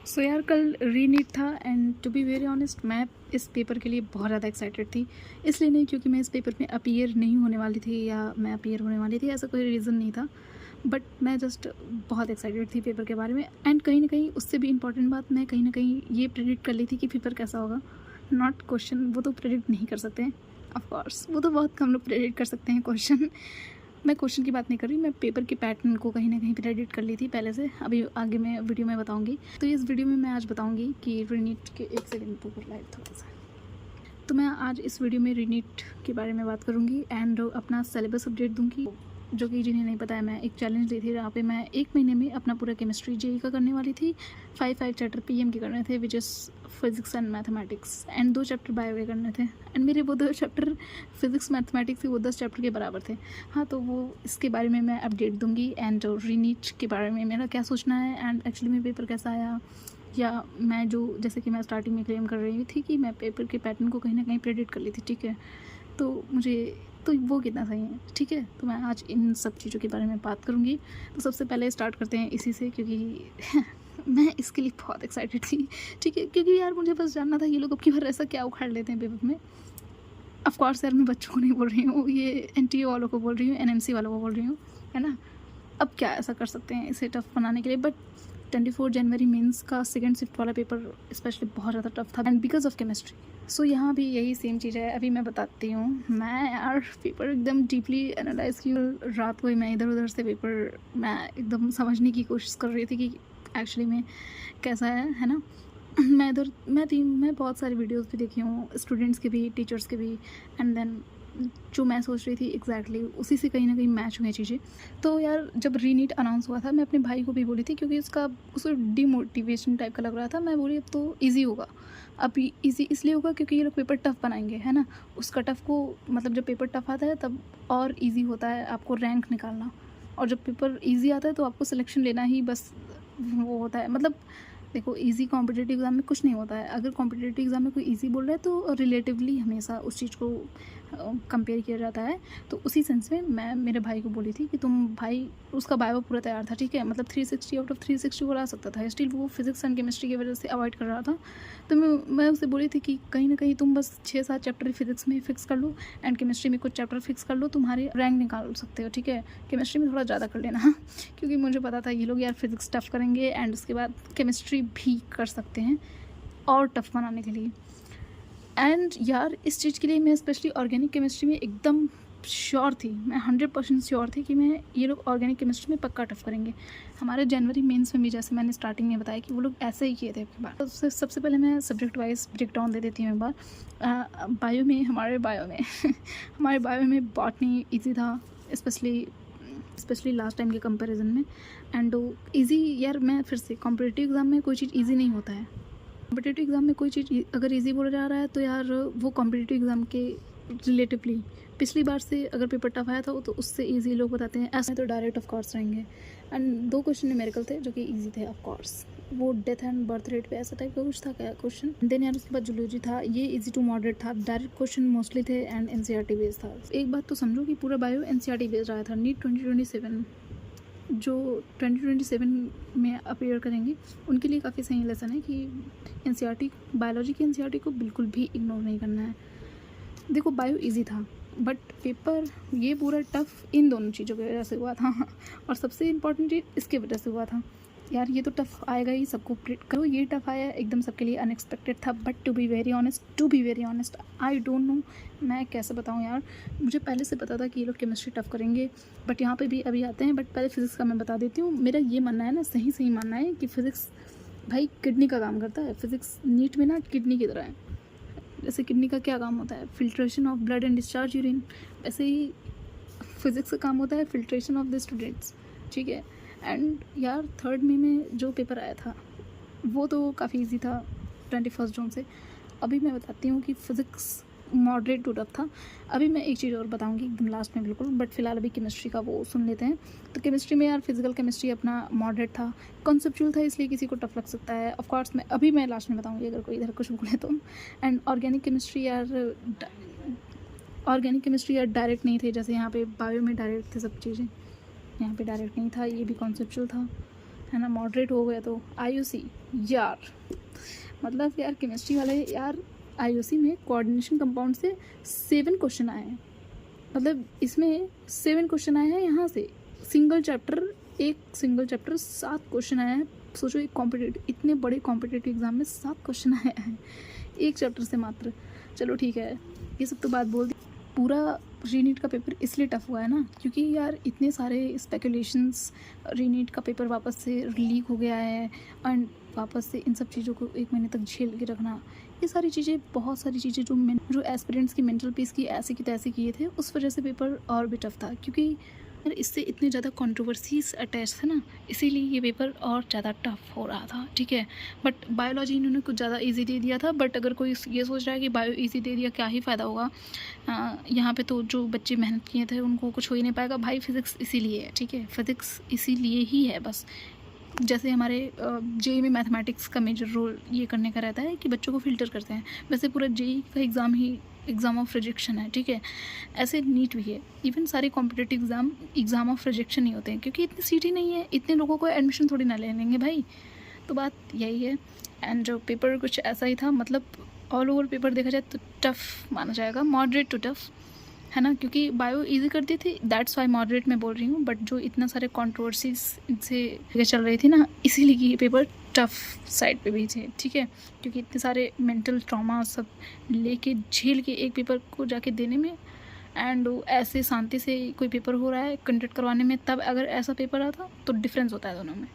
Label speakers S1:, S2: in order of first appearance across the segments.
S1: सो यार कल रीनीट था and to be very honest मैं इस पेपर के लिए बहुत ज़्यादा एक्साइटेड थी। इसलिए नहीं क्योंकि मैं इस पेपर में अपीयर नहीं होने वाली थी या मैं अपीयर होने वाली थी, ऐसा कोई रीज़न नहीं था। बट मैं जस्ट बहुत एक्साइटेड थी पेपर के बारे में। एंड कहीं ना कहीं उससे भी इम्पॉर्टेंट बात, मैं कहीं ना कहीं ये प्रेडिक्ट कर ली थी कि पेपर कैसा होगा। नॉट क्वेश्चन, वो तो प्रेडिक्ट नहीं कर सकते हैं ऑफकोर्स, वो तो बहुत कम लोग प्रेडिक्ट कर सकते हैं क्वेश्चन। मैं क्वेश्चन की बात नहीं कर रही, मैं पेपर के पैटर्न को कहीं ना कहीं प्रेडिक्ट कर ली थी पहले से। अभी आगे मैं वीडियो में बताऊंगी। तो इस वीडियो में मैं आज बताऊंगी कि रीनीट के एक सेकंड पर लाइव थोड़ा सा। तो मैं आज इस वीडियो में रीनीट के बारे में बात करूंगी एंड अपना सिलेबस अपडेट दूंगी, जो कि जिन्हें नहीं पता है मैं एक चैलेंज ली थी जहाँ पे मैं 1 महीने में अपना पूरा केमिस्ट्री जेई का करने वाली थी। 5 चैप्टर पीएम के करने थे, which is physics and mathematics, and 2 chapter bio के करने थे। एंड मेरे वो 2 चैप्टर फिजिक्स मैथमेटिक्स से वो 10 चैप्टर के बराबर थे। हाँ, तो वो इसके बारे में मैं अपडेट दूंगी एंड रीनीट के बारे में मेरा क्या सोचना है एंड एक्चुअली में पेपर कैसा आया, या मैं जो जैसे कि मैं स्टार्टिंग में क्लेम कर रही थी कि मैं पेपर के पैटर्न को कहीं ना कहीं प्रेडिक्ट कर ली थी, ठीक है। तो मुझे तो वो कितना सही है, ठीक है। तो मैं आज इन सब चीज़ों के बारे में बात करूँगी। तो सबसे पहले स्टार्ट करते हैं इसी से, क्योंकि मैं इसके लिए बहुत एक्साइटेड थी, ठीक है। क्योंकि यार मुझे बस जानना था ये लोग अब की बार ऐसा क्या उखाड़ लेते हैं पेपर में। ऑफकोर्स यार मैं बच्चों को नहीं बोल रही हूँ, ये एनटीए वालों को बोल रही हूँ, एनएमसी वालों को बोल रही हूँ, है ना। अब क्या ऐसा कर सकते हैं इसे टफ बनाने के लिए। बट 24 जनवरी मेंस का सेकंड शिफ्ट वाला पेपर स्पेशली बहुत ज़्यादा टफ था एंड बिकॉज ऑफ केमिस्ट्री। सो यहाँ भी यही सेम चीज़ है। अभी मैं बताती हूँ, मैं यार पेपर एकदम डीपली एनालाइज की। रात को ही मैं इधर उधर से पेपर मैं एकदम समझने की कोशिश कर रही थी कि एक्चुअली में कैसा है ना। मैं बहुत सारी वीडियोस भी देखी हूँ, स्टूडेंट्स के भी, टीचर्स के भी, एंड देन जो मैं सोच रही थी एग्जैक्टली उसी से कहीं ना कहीं मैच हुई चीज़ें। तो यार जब रीनीट अनाउंस हुआ था, मैं अपने भाई को भी बोली थी, क्योंकि उसको डिमोटिवेशन टाइप का लग रहा था। मैं बोली अब तो ईजी होगा, अब ईजी इसलिए होगा क्योंकि ये लोग पेपर टफ बनाएंगे, है ना। उसका टफ को मतलब जब पेपर टफ आता है तब और ईजी होता है आपको रैंक निकालना, और जब पेपर ईजी आता है तो आपको सिलेक्शन लेना ही बस वो होता है। मतलब देखो, इजी कॉम्पिटिटिव एग्ज़ाम में कुछ नहीं होता है। अगर कॉम्पिटिटिव एग्ज़ाम में कोई इजी बोल रहा है तो रिलेटिवली हमेशा उस चीज़ को कंपेयर किया जाता है। तो उसी सेंस में मैं मेरे भाई को बोली थी कि तुम भाई, उसका बायो पूरा तैयार था, ठीक है। मतलब 360 आउट ऑफ 360 वो ला सकता था, स्टिल वो फिजिक्स एंड केमिस्ट्री की वजह से अवॉइड कर रहा था। तो मैं उससे बोली थी कि कहीं ना कहीं तुम बस 6-7 चैप्टर फिजिक्स में फिक्स कर लो एंड केमिस्ट्री में कुछ चैप्टर फिक्स कर लो, तुम्हारे रैंक निकाल सकते हो, ठीक है। केमिस्ट्री में थोड़ा ज़्यादा कर लेना, क्योंकि मुझे पता था ये लोग यार फिजिक्स टफ करेंगे एंड उसके बाद केमिस्ट्री भी कर सकते हैं और टफ बनाने के लिए। एंड यार इस चीज़ के लिए मैं स्पेशली ऑर्गेनिक केमिस्ट्री में एकदम श्योर थी, मैं 100% श्योर थी कि मैं ये लोग ऑर्गेनिक केमिस्ट्री में पक्का टफ करेंगे। हमारे जनवरी मेंस में भी, जैसे मैंने स्टार्टिंग में बताया, कि वो लोग ऐसे ही किए थे एक बार। तो सबसे पहले मैं सब्जेक्ट वाइज ब्रेक डाउन दे देती हूँ एक बार। बायो में हमारे बायो में बॉटनी ईजी था, स्पेशली लास्ट टाइम के कंपैरिजन में। एंड ईजी यार, मैं फिर से कॉम्पिटिटिव एग्ज़ाम में कोई चीज़ ईजी नहीं होता है। कॉम्पिटिटिव एग्ज़ाम में कोई चीज़ अगर ईजी बोला जा रहा है तो यार वो कॉम्पिटिटिव एग्ज़ाम के रिलेटिवली पिछली बार से अगर पेपर टफ आया था तो उससे ईजी लोग बताते हैं, ऐसा तो डायरेक्ट ऑफ कोर्स रहेंगे। एंड 2 क्वेश्चन न्यूमेरिकल थे जो कि ईजी थे ऑफ कोर्स, वो डेथ एंड बर्थ रेट पे ऐसा टाइप का कुछ था क्या क्वेश्चन। देन यार उसके बाद जूलॉजी था, ये ईजी टू मॉडरेट था, डायरेक्ट क्वेश्चन मोस्टली थे एंड एनसीईआरटी बेस्ड था। एक बात तो समझो कि पूरा बायो एनसीईआरटी बेस्ड आया था। नीट 2027 जो 2027 में अपीयर करेंगे उनके लिए काफ़ी सही लेसन है कि एनसीईआरटी, बायोलॉजी की एनसीईआरटी को बिल्कुल भी इग्नोर नहीं करना है। देखो बायो इजी था बट पेपर ये पूरा टफ इन दोनों चीज़ों की वजह से हुआ था और सबसे इम्पॉर्टेंट चीज़ इसके वजह से हुआ था। यार ये तो टफ आएगा ही, सबको प्रेडिक्ट करो, ये टफ आया एकदम सबके लिए अनएक्सपेक्टेड था। But to be very honest I don't know मैं कैसे बताऊँ यार। मुझे पहले से पता था कि ये लोग केमिस्ट्री टफ करेंगे, बट यहाँ पे भी अभी आते हैं। बट पहले फिजिक्स का मैं बता देती हूँ। मेरा ये मानना है ना, सही मानना है कि फिजिक्स भाई किडनी का काम करता है। फिजिक्स नीट में ना किडनी की तरह है। जैसे किडनी का क्या काम होता है, filtration of blood and discharge urine, वैसे ही फिजिक्स का काम होता है फिल्ट्रेशन ऑफ द स्टूडेंट्स, ठीक है। एंड यार 3 मई में जो पेपर आया था वो तो काफ़ी इजी था 21 जून से। अभी मैं बताती हूँ कि फ़िज़िक्स मॉडरेट टू टफ था। अभी मैं एक चीज़ और बताऊँगी एकदम लास्ट में बिल्कुल, बट फिलहाल अभी केमिस्ट्री का वो सुन लेते हैं। तो केमिस्ट्री में यार फिजिकल केमिस्ट्री अपना मॉडरेट था, कॉन्सेप्चुअल था, इसलिए किसी को टफ लग सकता है। ऑफ कोर्स मैं लास्ट में बताऊँगी अगर कोई इधर कुछ बोले तो। एंड ऑर्गेनिक केमिस्ट्री यार डायरेक्ट नहीं थे, जैसे यहाँ पे बायो में डायरेक्ट थे सब चीज़ें, यहाँ पे डायरेक्ट नहीं था, ये भी कॉन्सेप्चुअल था, है ना, मॉडरेट हो गया तो आईयूसी यार, मतलब यार केमिस्ट्री वाले यार, आईयूसी में कोऑर्डिनेशन कंपाउंड से 7 क्वेश्चन आए हैं, मतलब इसमें 7 क्वेश्चन आए हैं यहाँ से, सिंगल चैप्टर 7 क्वेश्चन आए हैं। सोचो एक कॉम्पिटेटिव, इतने बड़े कॉम्पिटेटिव एग्जाम में 7 क्वेश्चन आए हैं एक चैप्टर से मात्र। चलो ठीक है, ये सब तो बात बोल दी। पूरा रीनीट का पेपर इसलिए टफ हुआ है ना, क्योंकि यार इतने सारे स्पेकुलेशंस, रीनीट का पेपर वापस से लीक हो गया है एंड वापस से इन सब चीज़ों को 1 महीने तक झेल के रखना, ये सारी चीज़ें, बहुत सारी चीज़ें जो एस्पिरेंट्स की मेंटल पीस की ऐसे की तैसे किए थे, उस वजह से पेपर और भी टफ था। क्योंकि यार इससे इतने ज़्यादा कंट्रोवर्सीज अटैच थे ना, इसीलिए ये पेपर और ज़्यादा टफ हो रहा था। ठीक है, बट बायोलॉजी इन्होंने कुछ ज़्यादा इजी दे दिया था। बट अगर कोई ये सोच रहा है कि बायो इजी दे दिया क्या ही फ़ायदा होगा, यहाँ पे तो जो बच्चे मेहनत किए थे उनको कुछ हो ही नहीं पाएगा भाई। फिज़िक्स इसीलिए है, ठीक है, फिज़िक्स इसीलिए ही है बस। जैसे हमारे जेई में मैथमेटिक्स का मेजर रोल ये करने का रहता है कि बच्चों को फ़िल्टर करते हैं, वैसे पूरा जेई का exam he exam of rejection है। ठीक है, ऐसे नीट भी है, इवन सारे कॉम्पिटेटिव एग्ज़ाम ऑफ रिजेक्शन ही होते हैं, क्योंकि इतनी सीट ही नहीं है, इतने लोगों को एडमिशन थोड़ी ना ले लेंगे भाई। तो बात यही है। एंड जो पेपर कुछ ऐसा ही था, मतलब ऑल ओवर पेपर देखा जाए तो टफ़ माना जाएगा, मॉडरेट टू टफ़, है ना, क्योंकि बायो इजी करती थी, दैट्स वाई मॉडरेट में बोल रही हूँ। बट जो इतना सारे कंट्रोवर्सीज इनसे चल रही थी ना, इसीलिए ये पेपर टफ साइड पे भी थे। ठीक है, क्योंकि इतने सारे मेंटल ट्रॉमा सब लेके झेल के एक पेपर को जाके देने में, एंड ऐसे शांति से कोई पेपर हो रहा है कंडक्ट करवाने में, तब अगर ऐसा पेपर आता तो डिफरेंस होता है दोनों में।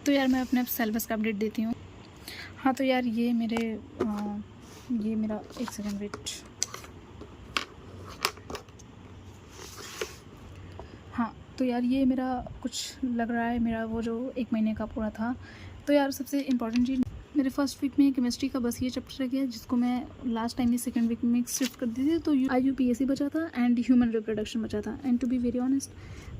S1: तो यार मैं अपने सिलेबस का अपडेट देती हूँ। हाँ तो यार ये मेरा एक सेकेंड वेट, हाँ तो यार ये मेरा कुछ लग रहा है, मेरा वो जो 1 महीने का पूरा था। तो यार सबसे इम्पॉर्टेंट चीज़, मेरे फर्स्ट वीक में केमिस्ट्री का बस ये चैप्टर रह गया, जिसको मैं लास्ट टाइम ही सेकंड वीक में शिफ्ट कर दी थी। तो IUPAC बचा था एंड ह्यूमन रिप्रोडक्शन बचा था। And to be very honest,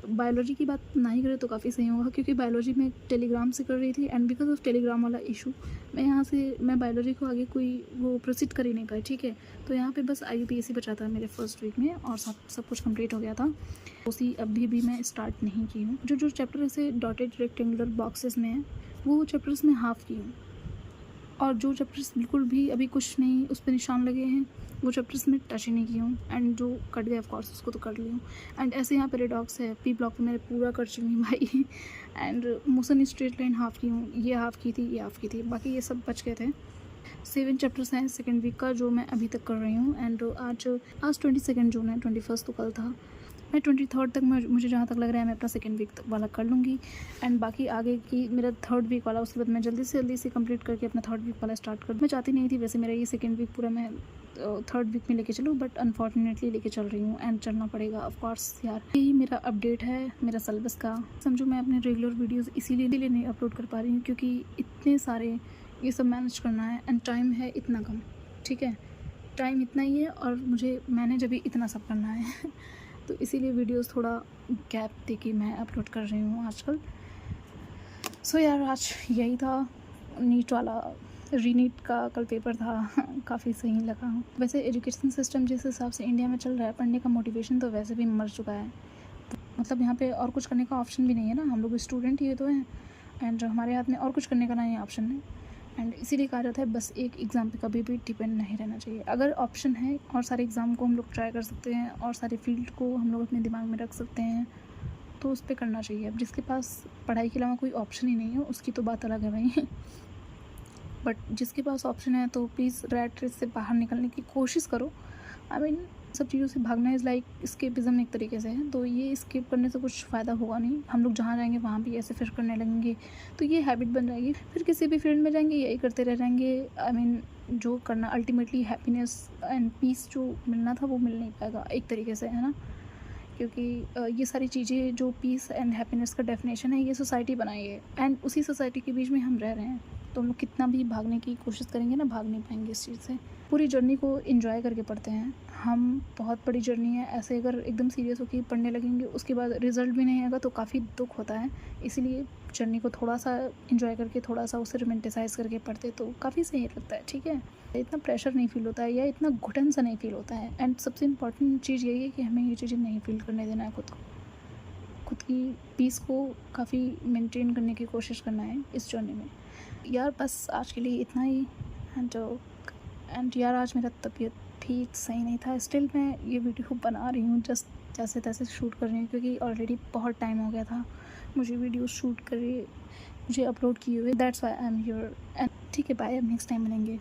S1: biology की बात ना ही करें तो काफ़ी सही होगा, क्योंकि बायोलॉजी में टेलीग्राम से कर रही थी एंड बिकॉज ऑफ टेलीग्राम वाला इशू मैं बायोलॉजी को आगे कोई वो प्रोसीड कर ही नहीं पाई। ठीक है, तो यहाँ पे बस IUPAC बचा था मेरे फर्स्ट वीक में, और सब कुछ कंप्लीट हो गया था। उसी अभी भी मैं स्टार्ट नहीं की हूँ। जो चैप्टर ऐसे डॉटेड रेक्टेंगुलर बॉक्सेस में है, वो चैप्टर्स में हाफ़ की हूँ, और जो चैप्टर्स बिल्कुल भी अभी कुछ नहीं उस पर निशान लगे हैं, वो चैप्टर्स में टच ही नहीं की हूँ। एंड जो कट गया ऑफ कोर्स उसको तो कर ली हूँ। एंड ऐसे यहाँ पैराडॉक्स है, पी ब्लॉक पे मैंने पूरा कर चुकी हूँ भाई। And motion straight line half की हूँ, ये हाफ़ की थी, बाकी ये सब बच गए थे। 7 चैप्टर्स हैं सेकेंड वीक का, जो मैं अभी तक कर रही हूँ। एंड आज 22 जून है, 21 तो कल था। मैं 23 तक मुझे जहाँ तक लग रहा है मैं अपना सेकेंड वीक वाला कर लूँगी। एंड बाकी आगे की मेरा थर्ड वीक वाला, उसके बाद मैं जल्दी से कंप्लीट करके अपना थर्ड वीक वाला स्टार्ट कर दूँ। मैं चाहती नहीं थी वैसे मेरा ये सेकेंड वीक पूरा मैं थर्ड वीक में लेके चलूँ, बट अनफॉर्चुनेटली लेके चल रही हूँ एंड चलना पड़ेगा ऑफ कोर्स यार। यही मेरा अपडेट है मेरा सिलेबस का। समझो मैं अपने रेगुलर वीडियोज़ इसीलिए नहीं अपलोड कर पा रही हूँ, क्योंकि इतने सारे ये सब मैनेज करना है एंड टाइम है इतना कम। ठीक है, टाइम इतना ही है और मुझे मैनेज अभी इतना सब करना है तो इसीलिए वीडियोस थोड़ा गैप दे के मैं अपलोड कर रही हूँ आजकल। सो यार आज यही था नीट वाला, रीनीट का कल पेपर था काफ़ी सही लगा। वैसे एजुकेशन सिस्टम जिस हिसाब से इंडिया में चल रहा है, पढ़ने का मोटिवेशन तो वैसे भी मर चुका है। मतलब यहाँ पे और कुछ करने का ऑप्शन भी नहीं है ना, हम लोग स्टूडेंट ही तो हैं एंड हमारे हाथ में और कुछ करने का ना ही ऑप्शन है। एंड इसीलिए कहा जाता है बस एक एग्ज़ाम पे कभी भी डिपेंड नहीं रहना चाहिए। अगर ऑप्शन है और सारे एग्ज़ाम को हम लोग ट्राई कर सकते हैं और सारे फील्ड को हम लोग अपने दिमाग में रख सकते हैं, तो उस पर करना चाहिए। अब जिसके पास पढ़ाई के अलावा कोई ऑप्शन ही नहीं है उसकी तो बात अलग है भाई बट जिसके पास ऑप्शन है तो प्लीज़ रैट रेस से बाहर निकलने की कोशिश करो। आई मीन सब चीज़ों से भागना इज़ लाइक स्केपिज़म एक तरीके से है, तो ये स्केप करने से कुछ फ़ायदा होगा नहीं। हम लोग जहाँ जाएंगे वहाँ भी ऐसे फिर करने लगेंगे तो ये हैबिट बन जाएगी, फिर किसी भी फील्ड में जाएंगे यही करते रह जाएंगे। आई मीन जो करना अल्टीमेटली हैप्पीनेस एंड पीस जो मिलना था वो मिल नहीं पाएगा एक तरीके से, है ना, क्योंकि ये सारी चीज़ें जो पीस एंड हैप्पीनेस का डेफिनेशन है ये सोसाइटी बनाई है एंड उसी सोसाइटी के बीच में हम रह रहे हैं। तो हम लोग कितना भी भागने की कोशिश करेंगे ना, भाग नहीं पाएंगे इस चीज़ से। पूरी जर्नी को एंजॉय करके पढ़ते हैं हम, बहुत बड़ी जर्नी है। ऐसे अगर एकदम सीरियस होकर पढ़ने लगेंगे उसके बाद रिजल्ट भी नहीं आएगा तो काफ़ी दुख होता है। इसीलिए जर्नी को थोड़ा सा एंजॉय करके, थोड़ा सा उसे रोमांटिसाइज करके पढ़ते तो काफ़ी सही लगता है। ठीक है, इतना प्रेशर नहीं फील होता है या इतना घुटन सा नहीं फील होता है। एंड सबसे इम्पॉर्टेंट चीज़ यही है कि हमें ये चीज़ें नहीं फील करने देना है खुद को। खुद की पीस को काफ़ी मेंटेन करने की कोशिश करना है इस जर्नी में। यार बस आज के लिए इतना ही। एंड यार आज मेरा तबीयत भी सही नहीं था, स्टिल मैं ये वीडियो बना रही हूँ, जस्ट जैसे तैसे शूट कर रही हूँ क्योंकि ऑलरेडी बहुत टाइम हो गया था मुझे वीडियो शूट करे, मुझे अपलोड किए हुए। That's why I am here. And ठीक है, बाय, अब नेक्स्ट टाइम मिलेंगे।